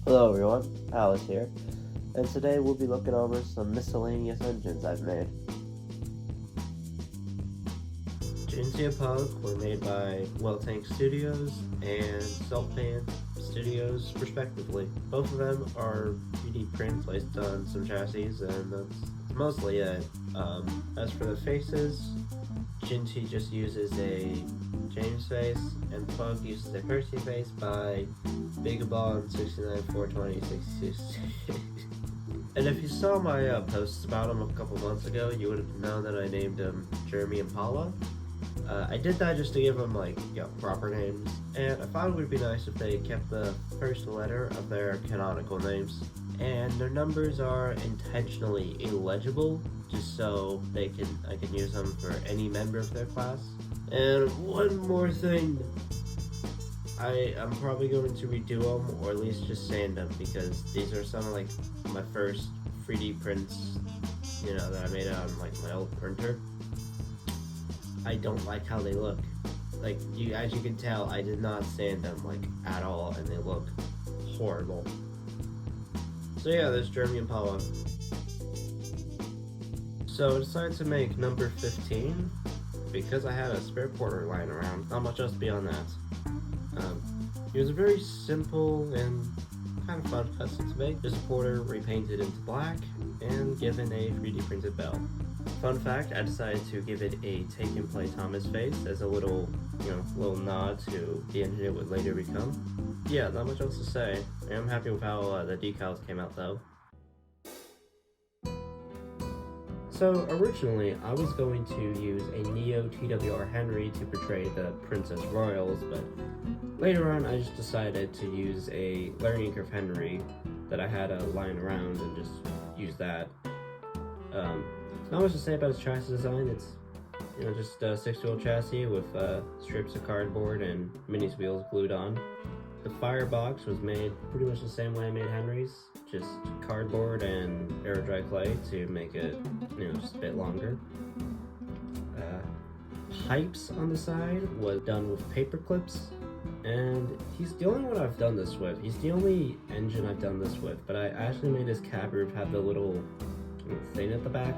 Hello everyone, Alice here, and today we'll be looking over some miscellaneous engines I've made. Jinty and Pug were made by Tank Studios and Saltpan Studios respectively. Both of them are 3D prints placed on some chassis, and that's mostly it. As for the faces, Jinty just uses a James face, and Pug uses a Percy face by Bigabon 6942066. And if you saw my posts about him a couple months ago, you would have known that I named him Jeremy and Pawa. I did that just to give them proper names, and I thought it would be nice if they kept the first letter of their canonical names. And their numbers are intentionally illegible, just so I can use them for any member of their class. And one more thing, I'm probably going to redo them, or at least just sand them, because these are some of my first 3D prints, that I made on my old printer. I don't like how they look. As you can tell, I did not sand them at all, and they look horrible. So yeah, there's Jeremy and Pawa. So I decided to make number 15 because I had a spare porter lying around. Not much else beyond that. It was a very simple and kind of fun custom to make. Just a porter repainted into black and given a 3D printed bell. Fun fact, I decided to give it a Take and Play Thomas face as a little nod to the engine it would later become. Yeah, not much else to say. I'm happy with how the decals came out though. So originally, I was going to use a Neo TWR Henry to portray the Princess Royals, but later on I just decided to use a learning curve Henry that I had lying around and just use that. Not much to say about its chassis design. It's just a 6-wheel chassis with strips of cardboard and Minnie's wheels glued on. The firebox was made pretty much the same way I made Henry's, just cardboard and Awdry clay to make it just a bit longer. Pipes on the side was done with paper clips, and he's the only one I've done this with. He's the only engine I've done this with, but I actually made his cab roof have the little thing at the back.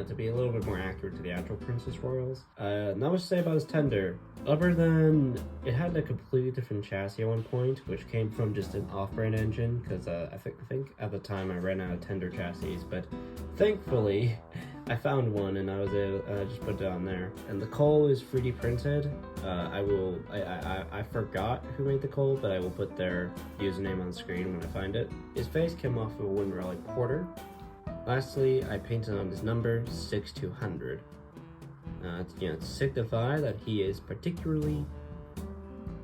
To be a little bit more accurate to the actual Princess Royals. Not much to say about his tender, other than it had a completely different chassis at one point, which came from just an off-brand engine, because I think at the time I ran out of tender chassis, but thankfully I found one and I was able to just put it on there. And the coal is 3D printed. I forgot who made the coal, but I will put their username on screen when I find it. His face came off of a Wind Rally Porter. Lastly, I painted on his number 6200. To signify that he is particularly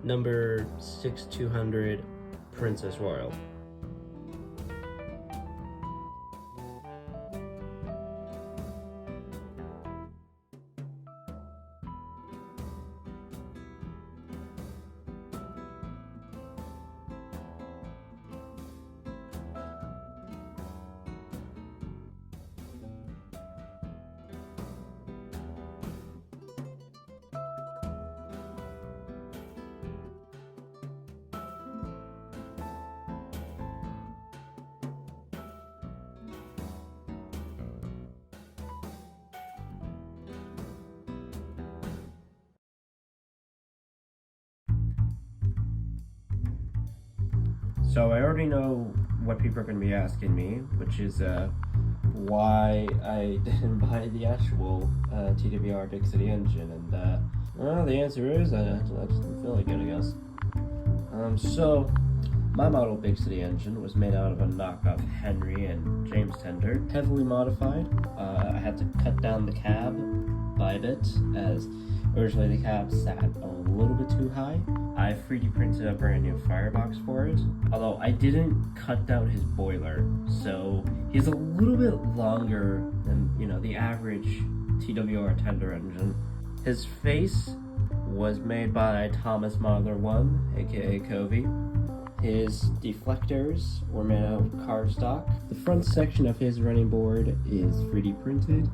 number 6200 Princess Royal. So I already know what people are going to be asking me, which is why I didn't buy the actual TWR Big City engine, and well, the answer is I just didn't feel like it, I guess. So my model Big City engine was made out of a knockoff Henry and James tender, heavily modified. I had to cut down the cab by a bit, as originally the cab sat a little bit too high. I 3D printed a brand new firebox for it, although I didn't cut down his boiler, so he's a little bit longer than, the average TWR tender engine. His face was made by Thomas Modeler 1, aka Covey. His deflectors were made out of cardstock. The front section of his running board is 3D printed,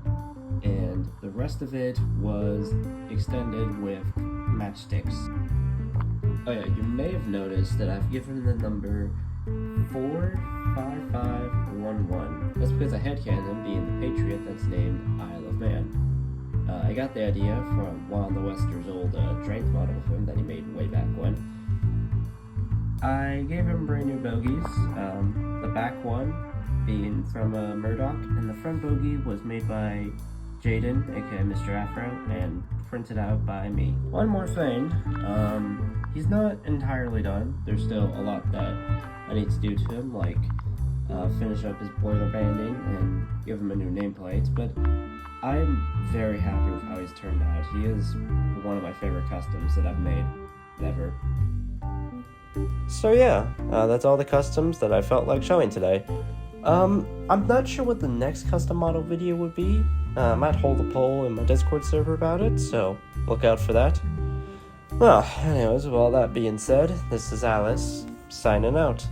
and the rest of it was extended with matchsticks. Oh yeah, you may have noticed that I've given the number 45511. That's because I headcanon being the Patriot that's named Isle of Man. I got the idea from Juan the Wester's old strength model of him that he made way back when. I gave him brand new bogies, the back one being from Murdoch, and the front bogey was made by Jaden, aka Mr. Afro, and printed out by me. One more thing, he's not entirely done. There's still a lot that I need to do to him, like finish up his boiler banding and give him a new nameplate, but I'm very happy with how he's turned out. He is one of my favorite customs that I've made ever. So yeah, that's all the customs that I felt like showing today. I'm not sure what the next custom model video would be. I might hold a poll in my Discord server about it, so look out for that. Well, anyways, with all that being said, this is Alice, signing out.